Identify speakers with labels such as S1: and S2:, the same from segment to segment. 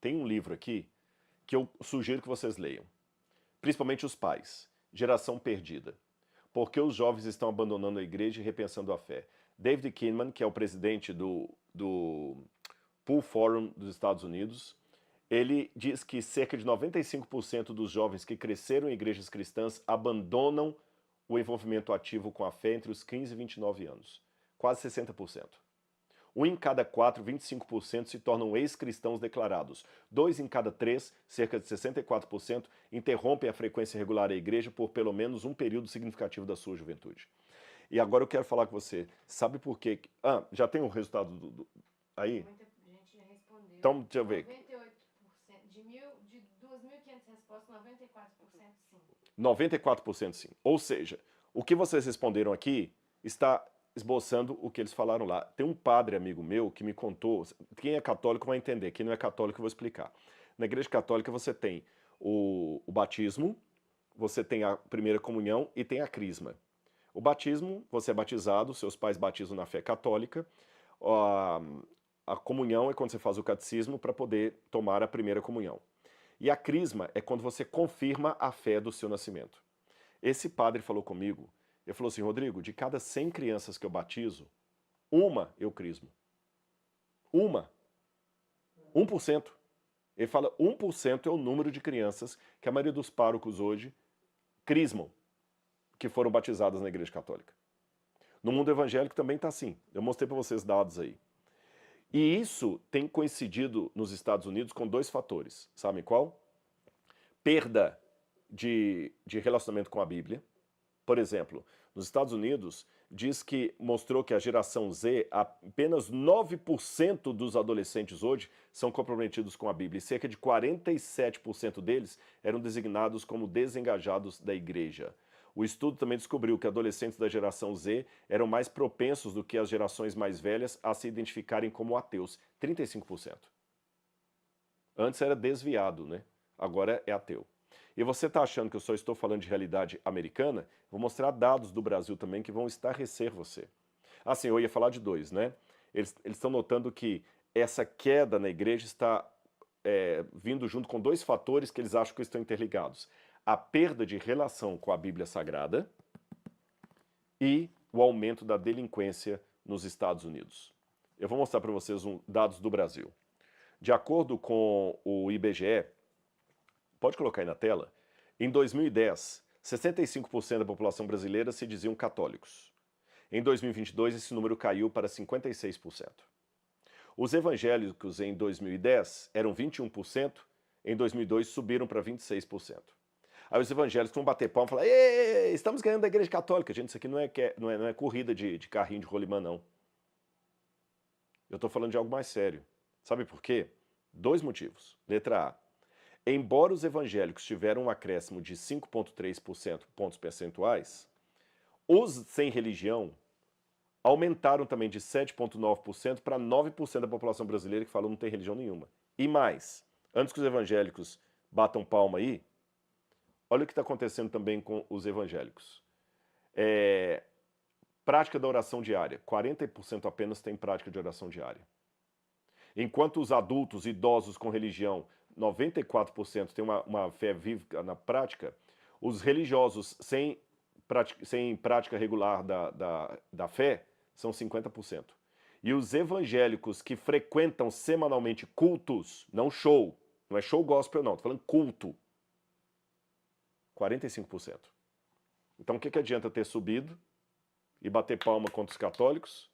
S1: Tem um livro aqui que eu sugiro que vocês leiam, principalmente os pais. Geração Perdida. Por que os jovens estão abandonando a igreja e repensando a fé? David Kinnaman, que é o presidente do Pew Forum dos Estados Unidos, ele diz que cerca de 95% dos jovens que cresceram em igrejas cristãs abandonam o envolvimento ativo com a fé entre os 15 e 29 anos. Quase 60%. 1 em cada 4, 25%, se tornam ex-cristãos declarados. 2 em cada 3, cerca de 64%, interrompem a frequência regular à igreja por pelo menos um período significativo da sua juventude. E agora eu quero falar com você. Sabe por quê? Já tem o resultado aí?
S2: Muita gente já respondeu.
S1: Então, deixa eu ver.
S2: 98%. De 2.500 respostas, 94% sim.
S1: 94% sim. Ou seja, o que vocês responderam aqui está esboçando o que eles falaram lá. Tem um padre amigo meu que me contou, quem é católico vai entender, quem não é católico eu vou explicar. Na igreja católica você tem o batismo, você tem a primeira comunhão e tem a crisma. O batismo, você é batizado, seus pais batizam na fé católica. A comunhão é quando você faz o catecismo para poder tomar a primeira comunhão. E a crisma é quando você confirma a fé do seu nascimento. Esse padre falou comigo, ele falou assim, Rodrigo, de cada 100 crianças que eu batizo, uma eu crismo. Uma. 1%. Ele fala 1% é o número de crianças que a maioria dos párocos hoje crismam, que foram batizadas na igreja católica. No mundo evangélico também está assim. Eu mostrei para vocês dados aí. E isso tem coincidido nos Estados Unidos com dois fatores. Sabem qual? Perda de relacionamento com a Bíblia. Por exemplo, nos Estados Unidos, mostrou que a geração Z, apenas 9% dos adolescentes hoje são comprometidos com a Bíblia. E cerca de 47% deles eram designados como desengajados da igreja. O estudo também descobriu que adolescentes da geração Z eram mais propensos do que as gerações mais velhas a se identificarem como ateus, 35%. Antes era desviado, né? Agora é ateu. E você está achando que eu só estou falando de realidade americana? Vou mostrar dados do Brasil também que vão estarrecer você. Assim, eu ia falar de dois, né? Eles estão notando que essa queda na igreja está vindo junto com dois fatores que eles acham que estão interligados. A perda de relação com a Bíblia Sagrada e o aumento da delinquência nos Estados Unidos. Eu vou mostrar para vocês dados do Brasil. De acordo com o IBGE, pode colocar aí na tela, em 2010, 65% da população brasileira se diziam católicos. Em 2022, esse número caiu para 56%. Os evangélicos em 2010 eram 21%, em 2002 subiram para 26%. Aí os evangélicos vão bater palma e falar, estamos ganhando da igreja católica. Gente, isso aqui não é corrida de carrinho de rolimã, não. Eu estou falando de algo mais sério. Sabe por quê? Dois motivos. Letra A. Embora os evangélicos tiveram um acréscimo de 5,3% pontos percentuais, os sem religião aumentaram também de 7,9% para 9% da população brasileira que falou não tem religião nenhuma. E mais, antes que os evangélicos batam palma aí, olha o que está acontecendo também com os evangélicos. Prática da oração diária. 40% apenas tem prática de oração diária. Enquanto os adultos, idosos com religião, 94% têm uma fé viva na prática, os religiosos sem prática regular da fé são 50%. E os evangélicos que frequentam semanalmente cultos, não show, não é show gospel não, estou falando culto, 45%. Então o que adianta ter subido e bater palma contra os católicos,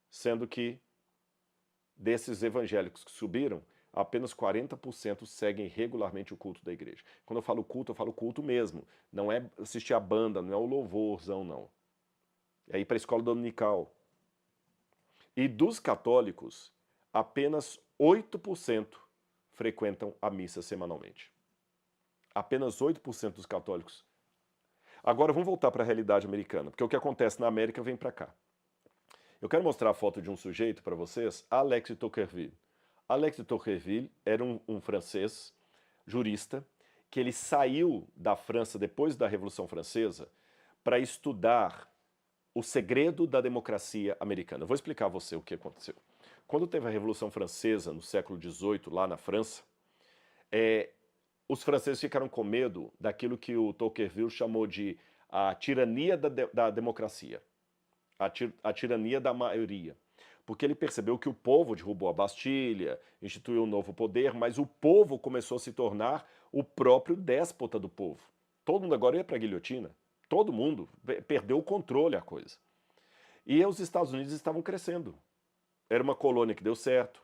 S1: sendo que desses evangélicos que subiram, apenas 40% seguem regularmente o culto da igreja. Quando eu falo culto mesmo. Não é assistir a banda, não é o louvorzão, não. É ir para a escola dominical. E dos católicos, apenas 8% frequentam a missa semanalmente. Apenas 8% dos católicos. Agora vamos voltar para a realidade americana, porque o que acontece na América vem para cá. Eu quero mostrar a foto de um sujeito para vocês, Alex de Tocqueville. Alex de Tocqueville era um francês, jurista, que ele saiu da França depois da Revolução Francesa para estudar o segredo da democracia americana. Eu vou explicar a você o que aconteceu. Quando teve a Revolução Francesa, no século XVIII, lá na França, os franceses ficaram com medo daquilo que o Tocqueville chamou de a tirania da democracia, a tirania da maioria. Porque ele percebeu que o povo derrubou a Bastilha, instituiu um novo poder, mas o povo começou a se tornar o próprio déspota do povo. Todo mundo agora ia para a guilhotina. Todo mundo perdeu o controle a coisa. E os Estados Unidos estavam crescendo. Era uma colônia que deu certo.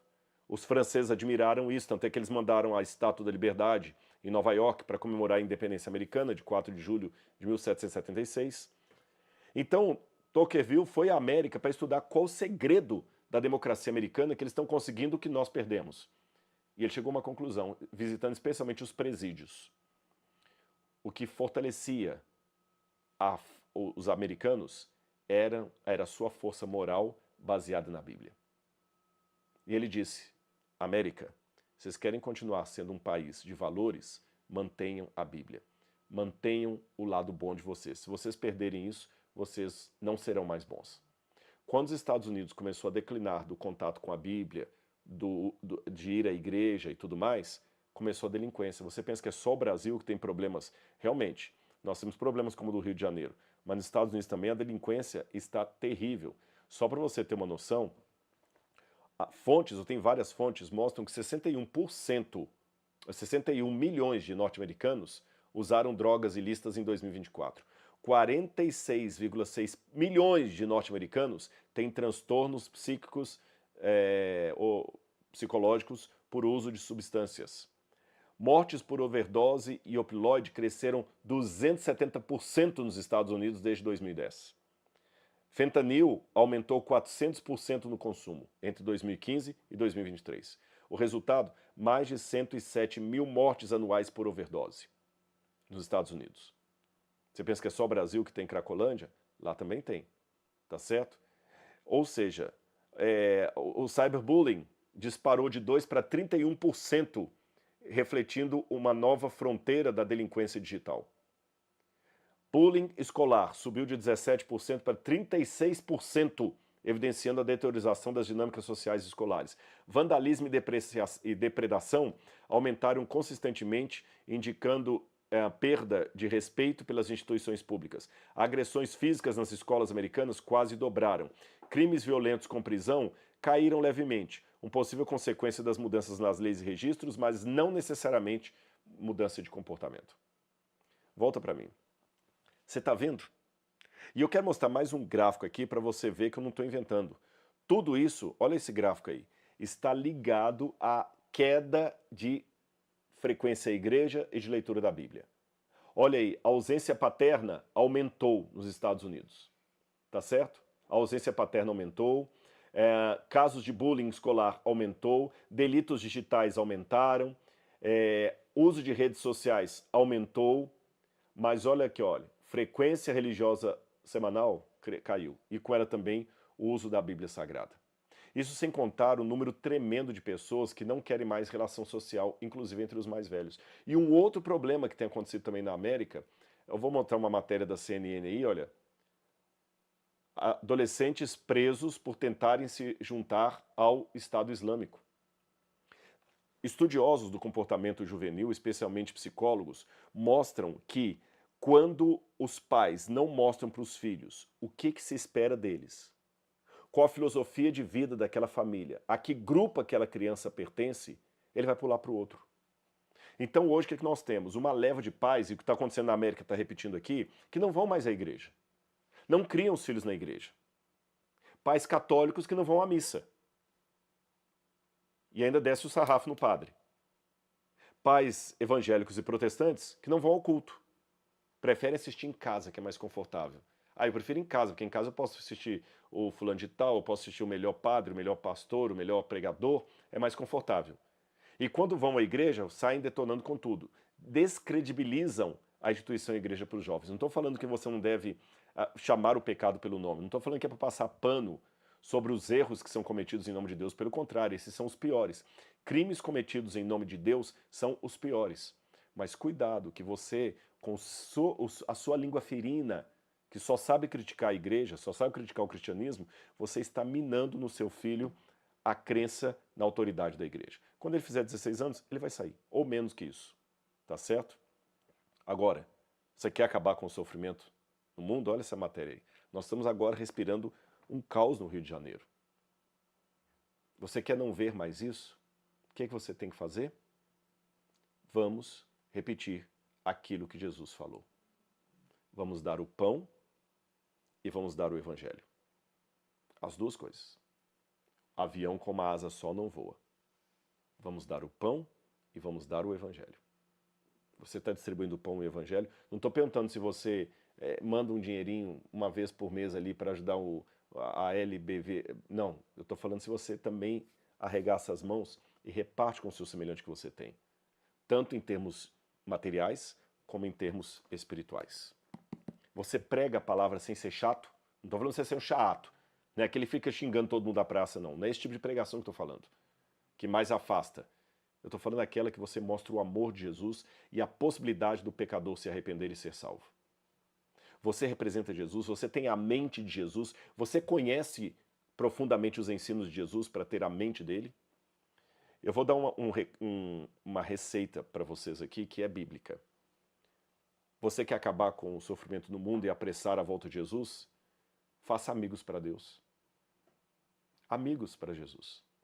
S1: Os franceses admiraram isso, tanto é que eles mandaram a Estátua da Liberdade em Nova York para comemorar a independência americana, de 4 de julho de 1776. Então, Tocqueville foi à América para estudar qual o segredo da democracia americana que eles estão conseguindo que nós perdemos. E ele chegou a uma conclusão, visitando especialmente os presídios. O que fortalecia os americanos era a sua força moral baseada na Bíblia. E ele disse, América, vocês querem continuar sendo um país de valores, mantenham a Bíblia. Mantenham o lado bom de vocês. Se vocês perderem isso, vocês não serão mais bons. Quando os Estados Unidos começou a declinar do contato com a Bíblia, de ir à igreja e tudo mais, começou a delinquência. Você pensa que é só o Brasil que tem problemas? Realmente, nós temos problemas como o do Rio de Janeiro, mas nos Estados Unidos também a delinquência está terrível. Só para você ter uma noção, eu tenho várias fontes, mostram que 61 milhões de norte-americanos usaram drogas ilícitas em 2024. 46,6 milhões de norte-americanos têm transtornos psíquicos ou psicológicos por uso de substâncias. Mortes por overdose e opioide cresceram 270% nos Estados Unidos desde 2010. Fentanil aumentou 400% no consumo entre 2015 e 2023. O resultado, mais de 107 mil mortes anuais por overdose nos Estados Unidos. Você pensa que é só o Brasil que tem Cracolândia? Lá também tem, tá certo? Ou seja, o cyberbullying disparou de 2% para 31%, refletindo uma nova fronteira da delinquência digital. Bullying escolar subiu de 17% para 36%, evidenciando a deteriorização das dinâmicas sociais escolares. Vandalismo e depredação aumentaram consistentemente, indicando a perda de respeito pelas instituições públicas. Agressões físicas nas escolas americanas quase dobraram. Crimes violentos com prisão caíram levemente, uma possível consequência das mudanças nas leis e registros, mas não necessariamente mudança de comportamento. Volta para mim. Você está vendo? E eu quero mostrar mais um gráfico aqui para você ver que eu não estou inventando. Tudo isso, olha esse gráfico aí, está ligado à queda de frequência à igreja e de leitura da Bíblia. Olha aí, a ausência paterna aumentou nos Estados Unidos. Tá certo? A ausência paterna aumentou, casos de bullying escolar aumentou, delitos digitais aumentaram, uso de redes sociais aumentou, mas olha aqui, olha, frequência religiosa semanal caiu, e com ela também o uso da Bíblia Sagrada. Isso sem contar o número tremendo de pessoas que não querem mais relação social, inclusive entre os mais velhos. E um outro problema que tem acontecido também na América, eu vou mostrar uma matéria da CNN aí, olha, adolescentes presos por tentarem se juntar ao Estado Islâmico. Estudiosos do comportamento juvenil, especialmente psicólogos, mostram que quando os pais não mostram para os filhos o que se espera deles, qual a filosofia de vida daquela família, a que grupo aquela criança pertence, ele vai pular para o outro. Então hoje o que nós temos? Uma leva de pais, e o que está acontecendo na América está repetindo aqui, que não vão mais à igreja. Não criam os filhos na igreja. Pais católicos que não vão à missa. E ainda desce o sarrafo no padre. Pais evangélicos e protestantes que não vão ao culto. Preferem assistir em casa, que é mais confortável. Eu prefiro em casa, porque em casa eu posso assistir o fulano de tal, eu posso assistir o melhor padre, o melhor pastor, o melhor pregador, é mais confortável. E quando vão à igreja, saem detonando com tudo. Descredibilizam a instituição igreja para os jovens. Não estou falando que você não deve chamar o pecado pelo nome, não estou falando que é para passar pano sobre os erros que são cometidos em nome de Deus, pelo contrário, esses são os piores. Crimes cometidos em nome de Deus são os piores. Mas cuidado, que você, com a sua língua ferina, que só sabe criticar a igreja, só sabe criticar o cristianismo, você está minando no seu filho a crença na autoridade da igreja. Quando ele fizer 16 anos, ele vai sair, ou menos que isso, tá certo? Agora, você quer acabar com o sofrimento no mundo? Olha essa matéria aí. Nós estamos agora respirando um caos no Rio de Janeiro. Você quer não ver mais isso? O que é que você tem que fazer? Vamos repetir aquilo que Jesus falou. Vamos dar o pão e vamos dar o evangelho. As duas coisas. Avião com uma asa só não voa. Vamos dar o pão e vamos dar o evangelho. Você está distribuindo o pão e o evangelho? Não estou perguntando se você manda um dinheirinho uma vez por mês ali para ajudar a LBV. Não, eu estou falando se você também arregaça as mãos e reparte com o seu semelhante que você tem. Tanto em termos materiais, como em termos espirituais. Você prega a palavra sem ser chato? Não estou falando de você ser um chato, né? Que ele fica xingando todo mundo da praça, não. Não é esse tipo de pregação que estou falando. Que mais afasta. Eu estou falando daquela que você mostra o amor de Jesus e a possibilidade do pecador se arrepender e ser salvo. Você representa Jesus, você tem a mente de Jesus, você conhece profundamente os ensinos de Jesus para ter a mente dele? Eu vou dar uma receita para vocês aqui que é bíblica. Você quer acabar com o sofrimento no mundo e apressar a volta de Jesus? Faça amigos para Deus. Amigos para Jesus.